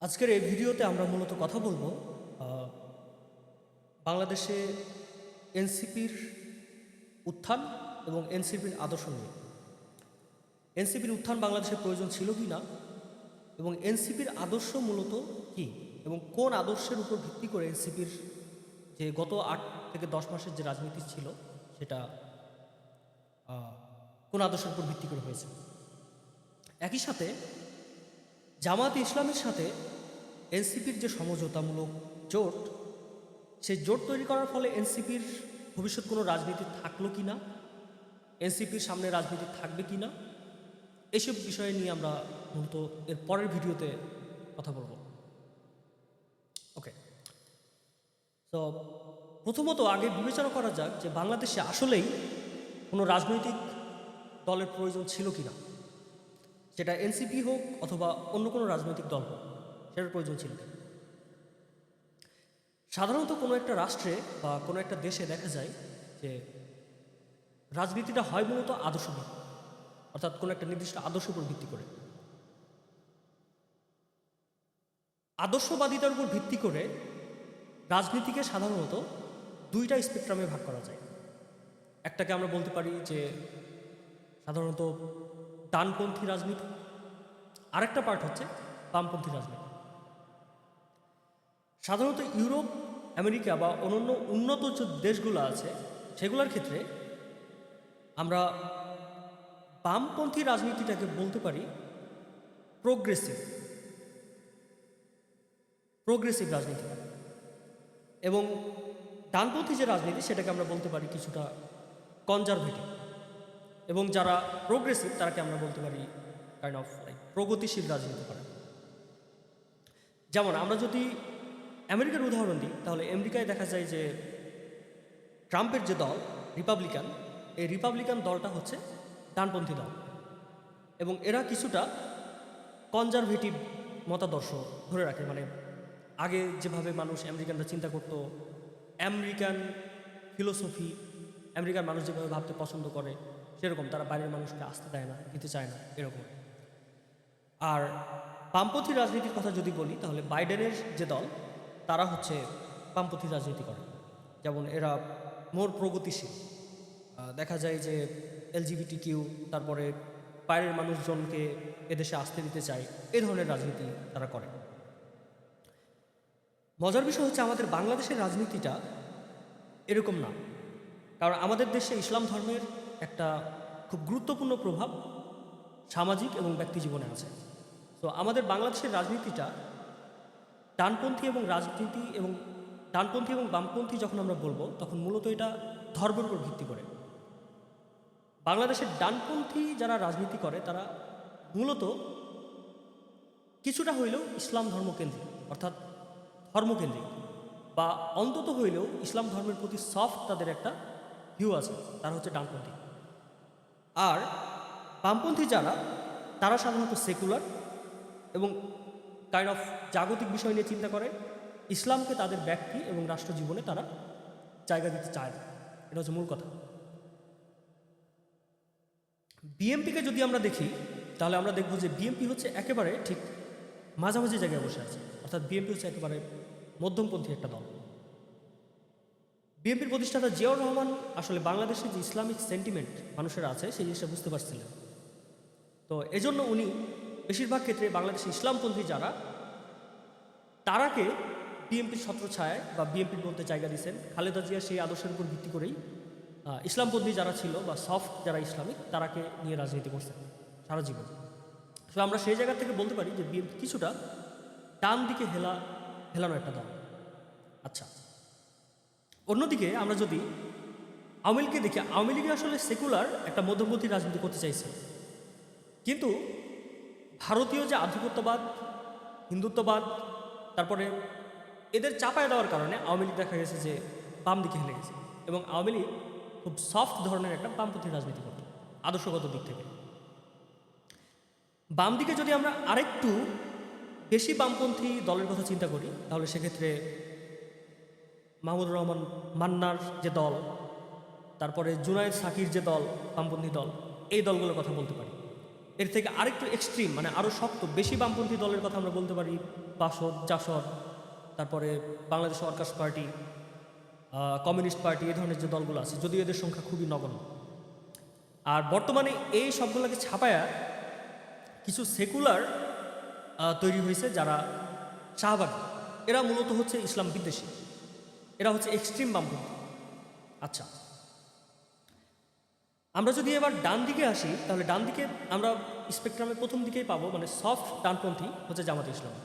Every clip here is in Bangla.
আজকের এই ভিডিওতে আমরা মূলত কথা বলবো বাংলাদেশে এনসিপির উত্থান এবং এনসিপির আদর্শ নিয়ে। এনসিপির উত্থান বাংলাদেশে প্রয়োজন ছিল কি না এবং এনসিপির আদর্শ মূলত কি এবং কোন আদর্শের উপর ভিত্তি করে এনসিপির যে গত ৮ থেকে ১০ মাসের যে রাজনীতি ছিল সেটা কোন আদর্শের উপর ভিত্তি করে হয়েছে। একই সাথে জামায়াতে ইসলামের সাথে এনসিপির যে সমঝোতামূলক জোট, সেই জোট তৈরি করার ফলে এনসিপির ভবিষ্যৎ কোনো রাজনীতি থাকলো কি না, এনসিপির সামনে রাজনীতি থাকবে কি না, এসব বিষয় নিয়ে আমরা মূলত এর পরের ভিডিওতে কথা বলবো। ওকে, তো প্রথমত আগে বিবেচনা করা যাক যে বাংলাদেশে আসলেই কোনো রাজনৈতিক দলের প্রয়োজন ছিল কি না। সেটা এনসিপি হোক অথবা অন্য কোনো রাজনৈতিক দল হোক, সেটার প্রয়োজন ছিল কি। সাধারণত কোনো একটা রাষ্ট্রে বা কোনো একটা দেশে দেখা যায় যে রাজনীতিটা হয় মূলত আদর্শ ভিত্তিক, অর্থাৎ কোনো একটা নির্দিষ্ট আদর্শের উপর ভিত্তি করে। আদর্শবাদিতার উপর ভিত্তি করে রাজনীতিকে সাধারণত দুইটা স্পেকট্রামে ভাগ করা যায়। একটাকে আমরা বলতে পারি যে সাধারণত ডানপন্থী রাজনীতি, আরেকটা পার্ট হচ্ছে বামপন্থী রাজনীতি। সাধারণত ইউরোপ, আমেরিকা বা অন্যান্য উন্নত যে দেশগুলো আছে সেগুলোর ক্ষেত্রে আমরা বামপন্থী রাজনীতিটাকে বলতে পারি প্রোগ্রেসিভ রাজনীতি, এবং ডানপন্থী যে রাজনীতি সেটাকে আমরা বলতে পারি কিছুটা কনজারভেটিভ, এবং যারা প্রোগ্রেসিভ তারাকে আমরা বলতে পারি কাইন্ড অফ লাইক প্রগতিশীল রাজনীতি করে। যেমন আমরা যদি আমেরিকার উদাহরণ দিই তাহলে আমেরিকায় দেখা যায় যে ট্রাম্পের যে দল রিপাবলিকান, এই রিপাবলিকান দলটা হচ্ছে ডানপন্থী দল, এবং এরা কিছুটা কনজারভেটিভ মতাদর্শ ধরে রাখে। মানে আগে যেভাবে মানুষ আমেরিকানরা চিন্তা করত, আমেরিকান ফিলোসফি, আমেরিকার মানুষ যেভাবে ভাবতে পছন্দ করে সেরকম তারা বাইরের মানুষকে আসতে দেয় না, দিতে চায় না, এরকম। আর বামপন্থী রাজনীতির কথা যদি বলি তাহলে বাইডেনের যে দল তারা হচ্ছে বামপন্থী রাজনীতি করে। যেমন এরা মোর প্রগতিশীল, দেখা যায় যে এলজিবিটিকিউ, তারপরে বাইরের মানুষজনকে এদেশে আসতে দিতে চায়, এই ধরনের রাজনীতি তারা করে। মজার বিষয় হচ্ছে আমাদের বাংলাদেশের রাজনীতিটা এরকম না, কারণ আমাদের দেশে ইসলাম ধর্মের একটা খুব গুরুত্বপূর্ণ প্রভাব সামাজিক এবং ব্যক্তি জীবনে আছে। তো আমাদের বাংলাদেশের রাজনীতিটা ডানপন্থী এবং বামপন্থী যখন আমরা বলবো তখন মূলত এটা ধর্মের উপর ভিত্তি করে। বাংলাদেশের ডানপন্থী যারা রাজনীতি করে তারা মূলত কিছুটা হইলেও ইসলাম ধর্মকেন্দ্রিক, অর্থাৎ ধর্মকেন্দ্রিক, বা অন্তত হইলেও ইসলাম ধর্মের প্রতি সফট তাদের একটা ভিউ আছে, তারা হচ্ছে ডানপন্থী। আর বামপন্থী যারা, তারা সাধারণত সেকুলার এবং কাইন্ড অফ জাগতিক বিষয় নিয়ে চিন্তা করে, ইসলামকে তাদের ব্যক্তি এবং রাষ্ট্র জীবনে তারা জায়গা দিতে চায় না। এটা হচ্ছে মূল কথা। বিএনপিকে যদি আমরা দেখি তাহলে আমরা দেখব যে বিএনপি হচ্ছে একেবারে ঠিক মাঝামাঝি জায়গায় বসে আছে, অর্থাৎ বিএনপি হচ্ছে একেবারে মধ্যমপন্থী একটা দল। বিএনপির প্রতিষ্ঠাতা জিয়াউর রহমান আসলে বাংলাদেশে যে ইসলামিক সেন্টিমেন্ট মানুষের আছে সেই জিনিসটা বুঝতে পারছিলেন। তো এজন্য উনি বেশিরভাগ ক্ষেত্রে বাংলাদেশে ইসলামপন্থী যারা, তারাকে বিএনপির ছত্রছায়ায় বা বিএনপির মধ্যে জায়গা দিয়েছেন। খালেদা জিয়া সেই আদর্শের উপর ভিত্তি করেই ইসলামপন্থী যারা ছিল বা সফট যারা ইসলামিক, তারাকে নিয়ে রাজনীতি করছেন সারা জীবন। তো আমরা সেই জায়গা থেকে বলতে পারি যে বিএনপি কিছুটা ডান দিকে হেলানো একটা দল। আচ্ছা, অন্যদিকে আমরা যদি আওয়ামী লীগকে দেখি, আওয়ামী লীগে আসলে সেকুলার একটা মধ্যপন্থী রাজনীতি করতে চাইছে, কিন্তু ভারতীয় যে আধিপত্যবাদ, হিন্দুত্ববাদ, তারপরে এদের চাপায় দেওয়ার কারণে আওয়ামী লীগ দেখা গেছে যে বাম দিকে হেলে গেছে, এবং আওয়ামী লীগ খুব সফট ধরনের একটা বামপন্থী রাজনীতি করত আদর্শগত দিক থেকে। বাম দিকে যদি আমরা আরেকটু বেশি বামপন্থী দলের কথা চিন্তা করি তাহলে সেক্ষেত্রে মাহমুদুর রহমান মান্নার যে দল, তারপরে জুনায়েদ সাকির যে দল বামপন্থী দল, এই দলগুলোর কথা বলতে পারি। এর থেকে আরেকটু এক্সট্রিম মানে আরও শক্ত বেশি বামপন্থী দলের কথা আমরা বলতে পারি বাসদ, জাসদ, তারপরে Bangladesh workers party, communist party, এই ধরনের যে দলগুলো আছে, যদিও এদের সংখ্যা খুবই নগণ্য। আর বর্তমানে এই সবগুলোকে ছাপায়া কিছু সেকুলার তৈরি হয়েছে যারা শাহবাগী। এরা মূলত হচ্ছে ইসলাম বিদ্বেষী, এরা হচ্ছে এক্সট্রিম বামপন্থী। আচ্ছা, আমরা যদি এবার ডান দিকে আসি, তাহলে ডান দিকে আমরা স্পেকট্রামের প্রথম দিকেই পাবো মানে সফট ডানপন্থী হচ্ছে জামাতে ইসলামী।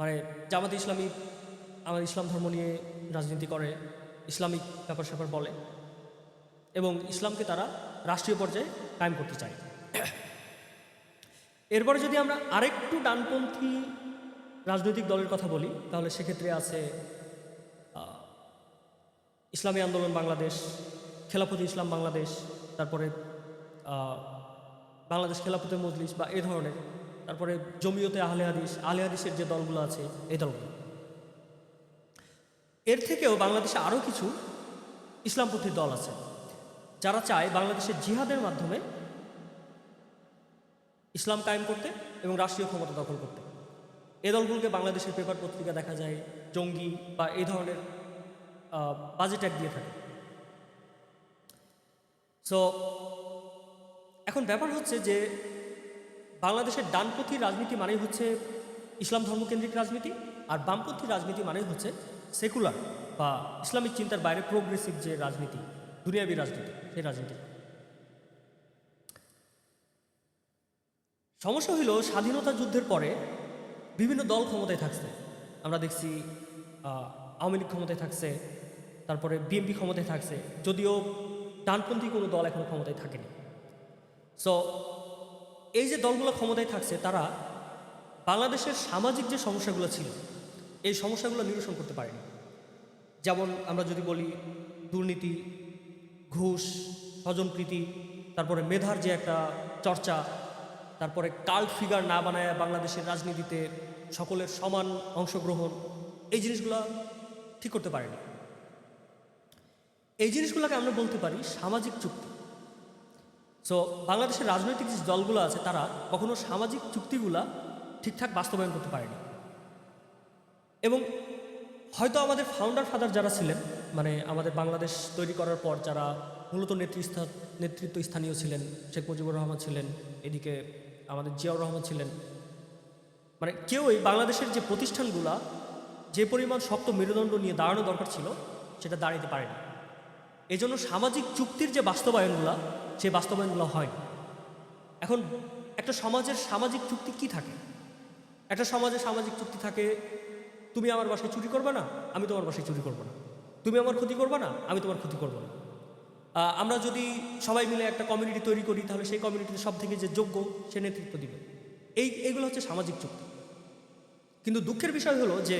মানে জামাতে ইসলামী আমার ইসলাম ধর্ম নিয়ে রাজনীতি করে, ইসলামিক ব্যাপার স্যাপার বলে এবং ইসলামকে তারা রাষ্ট্রীয় পর্যায়ে কায়েম করতে চায়। এরপরে যদি আমরা আরেকটু ডানপন্থী রাজনৈতিক দলের কথা বলি, তাহলে সেক্ষেত্রে আছে ইসলামী আন্দোলন বাংলাদেশ, খেলাফতে ইসলাম বাংলাদেশ, তারপরে বাংলাদেশ খেলাফতে মজলিস বা এই ধরনের, তারপরে জমিয়তে আহলে হাদিসের যে দলগুলো আছে এই দলগুলো। এর থেকেও বাংলাদেশে আরও কিছু ইসলামপন্থী দল আছে যারা চায় বাংলাদেশের জিহাদের মাধ্যমে ইসলাম কায়েম করতে এবং রাষ্ট্রীয় ক্ষমতা দখল করতে। এই দলগুলোকে বাংলাদেশের পেপার পত্রিকা দেখা যায় জঙ্গি বা এই ধরনের বাজে ট্যাগ দিয়ে থাকে। সো এখন ব্যাপার হচ্ছে যে বাংলাদেশের ডানপন্থী রাজনীতি মানেই হচ্ছে ইসলাম ধর্মকেন্দ্রিক রাজনীতি, আর বামপন্থী রাজনীতি মানেই হচ্ছে সেকুলার বা ইসলামিক চিন্তার বাইরে প্রোগ্রেসিভ যে রাজনীতি, দুনিয়াবী রাজনীতি, সেই রাজনীতি। সমস্যা হইল স্বাধীনতা যুদ্ধের পরে বিভিন্ন দল ক্ষমতায় থাকছে। আমরা দেখছি আওয়ামী লীগ ক্ষমতায় থাকছে, তারপরে বিএনপি ক্ষমতায় থাকছে, যদিও ডানপন্থী কোনো দল এখনো ক্ষমতায় থাকেনি। সো এই যে দলগুলো ক্ষমতায় থাকছে তারা বাংলাদেশের সামাজিক যে সমস্যাগুলো ছিল এই সমস্যাগুলো নিরসন করতে পারেনি। যেমন আমরা যদি বলি দুর্নীতি, ঘুষ, স্বজনপ্রীতি, তারপরে মেধার যে একটা চর্চা, তারপরে কাল্ট ফিগার না বানায় বাংলাদেশের রাজনীতিতে সকলের সমান অংশগ্রহণ, এই জিনিসগুলো ঠিক করতে পারেনি। এই জিনিসগুলোকে আমরা বলতে পারি সামাজিক চুক্তি। সো বাংলাদেশের রাজনৈতিক যে দলগুলো আছে তারা কখনো সামাজিক চুক্তিগুলা ঠিকঠাক বাস্তবায়ন করতে পারেনি। এবং হয়তো আমাদের ফাউন্ডার ফাদার যারা ছিলেন, মানে আমাদের বাংলাদেশ তৈরি করার পর যারা মূলত নেতৃত্ব স্থানীয় ছিলেন, শেখ মুজিবুর রহমান ছিলেন, এদিকে আমাদের জিয়াউর রহমান ছিলেন, মানে কেউই বাংলাদেশের যে প্রতিষ্ঠানগুলা যে পরিমাণ শক্ত মেরুদণ্ড নিয়ে দাঁড়ানো দরকার ছিল সেটা দাঁড়াতে পারেনি। এই জন্য সামাজিক চুক্তির যে বাস্তবায়নগুলো সেই বাস্তবায়নগুলো হয়। এখন একটা সমাজের সামাজিক চুক্তি কি থাকে? একটা সমাজের সামাজিক চুক্তি থাকে, তুমি আমার বাসায় চুরি করবে না, আমি তোমার বাসায় চুরি করবো না, তুমি আমার ক্ষতি করবে না, আমি তোমার ক্ষতি করবো না। আমরা যদি সবাই মিলে একটা কমিউনিটি তৈরি করি তাহলে সেই কমিউনিটিতে সব থেকে যে যোগ্য সে নেতৃত্ব দিবে। এইগুলো হচ্ছে সামাজিক চুক্তি। কিন্তু দুঃখের বিষয় হলো যে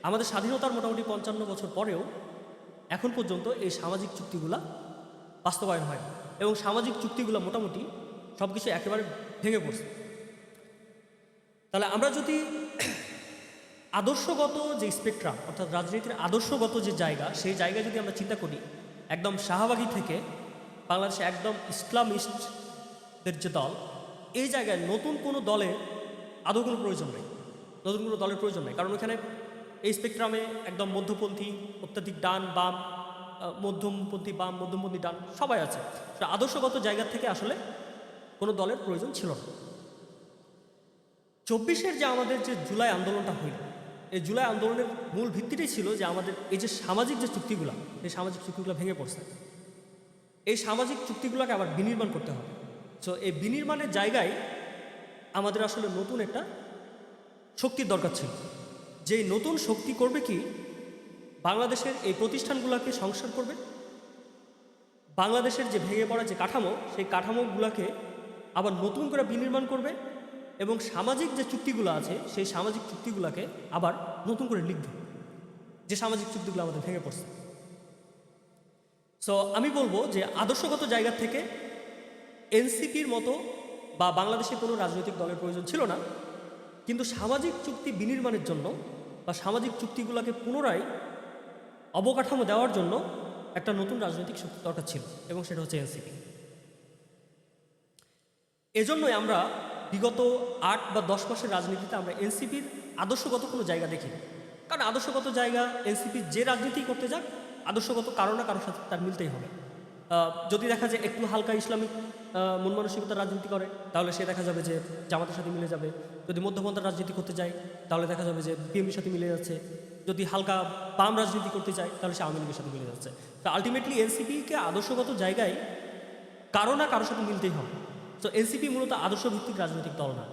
আমাদের স্বাধীনতার মোটামুটি 55 বছর পরেও এখন পর্যন্ত এই সামাজিক চুক্তিগুলা বাস্তবায়ন হয় এবং সামাজিক চুক্তিগুলো মোটামুটি সব কিছু একেবারে ভেঙে পড়ছে। তাহলে আমরা যদি আদর্শগত যে স্পেকট্রাম অর্থাৎ রাজনীতির আদর্শগত যে জায়গা, সেই জায়গায় যদি আমরা চিন্তা করি, একদম শাহবাগী থেকে বাংলাদেশে একদম ইসলামিস্টদের যে দল, এই জায়গায় নতুন কোনো দলের আদৌ কোনো প্রয়োজন নেই, নতুন কোনো দলের প্রয়োজন নেই। কারণ ওখানে এই স্পেকট্রামে একদম মধ্যপন্থী, অত্যাধিক ডান, বাম, মধ্যমপন্থী বাম, মধ্যমপন্থী ডান সবাই আছে। আদর্শগত জায়গা থেকে আসলে কোনো দলের প্রয়োজন ছিল না। 24-এর যে আমাদের যে জুলাই আন্দোলনটা হইল, এই জুলাই আন্দোলনের মূল ভিত্তিটাই ছিল যে আমাদের এই যে সামাজিক যে চুক্তিগুলো, এই সামাজিক চুক্তিগুলো ভেঙে পড়ছে। এই সামাজিক চুক্তিগুলোকে আবার বিনির্মাণ করতে হবে। সো এই বিনির্মাণের জায়গায় আমাদের আসলে নতুন একটা শক্তির দরকার ছিল। যে নতুন শক্তি করবে কি, বাংলাদেশের এই প্রতিষ্ঠানগুলোকে সংস্কার করবে, বাংলাদেশের যে ভেঙে পড়া যে কাঠামো, সেই কাঠামোগুলোকে আবার নতুন করে বিনির্মাণ করবে এবং সামাজিক যে চুক্তিগুলো আছে সেই সামাজিক চুক্তিগুলোকে আবার নতুন করে লিখবে, যে সামাজিক চুক্তিগুলো আমাদের ভেঙে পড়ছে। সো আমি বলবো যে আদর্শগত জায়গা থেকে এনসিপির মতো বা বাংলাদেশে কোনো রাজনৈতিক দলের প্রয়োজন ছিল না, কিন্তু সামাজিক চুক্তি বিনির্মাণের জন্য বা সামাজিক চুক্তিগুলোকে পুনরায় অবকাঠামো দেওয়ার জন্য একটা নতুন রাজনৈতিক শক্তি দরকার ছিল এবং সেটা হচ্ছে এনসিপি। এজন্যই আমরা বিগত 8 বা 10 মাসের রাজনীতিতে আমরা এনসিপির আদর্শগত কোনো জায়গা দেখিনি। কারণ আদর্শগত জায়গা এনসিপি যে রাজনীতি করতে যাক আদর্শগত কারো না কারোর সাথে তার মিলতেই হবে। যদি দেখা যায় একটু হালকা ইসলামিক মন মানসিকতার রাজনীতি করে তাহলে সে দেখা যাবে যে জামাতের সাথে মিলে যাবে। যদি মধ্যপন্থার রাজনীতি করতে যায় তাহলে দেখা যাবে যে বিএনপির সাথে মিলে যাচ্ছে। যদি হালকা বাম রাজনীতি করতে চায় তাহলে সে আওয়ামী লীগের সাথে মিলে যাচ্ছে। তো আলটিমেটলি এনসিপিকে আদর্শগত জায়গায় কারো না কারোর সাথে মিলতেই হবে। তো এনসিপি মূলত আদর্শভিত্তিক রাজনৈতিক দল না।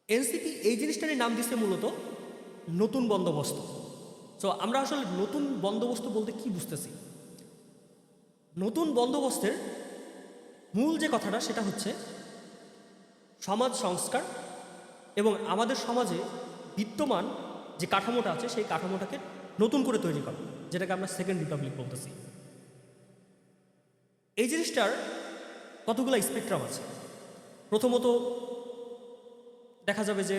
এনসিপি এই জিনিসটারই নাম দিচ্ছে মূলত নতুন বন্দোবস্ত। সো আমরা আসলে নতুন বন্দোবস্ত বলতে কি বুঝতেছি? নতুন বন্দোবস্তের মূল যে কথাটা সেটা হচ্ছে সমাজ সংস্কার এবং আমাদের সমাজে বিদ্যমান যে কাঠামোটা আছে সেই কাঠামোটাকে নতুন করে তৈরি করা, যেটাকে আমরা সেকেন্ড রিপাবলিক বলতেছি। এই জিনিসটার কতগুলো স্পেকট্রাম আছে। প্রথমত দেখা যাবে যে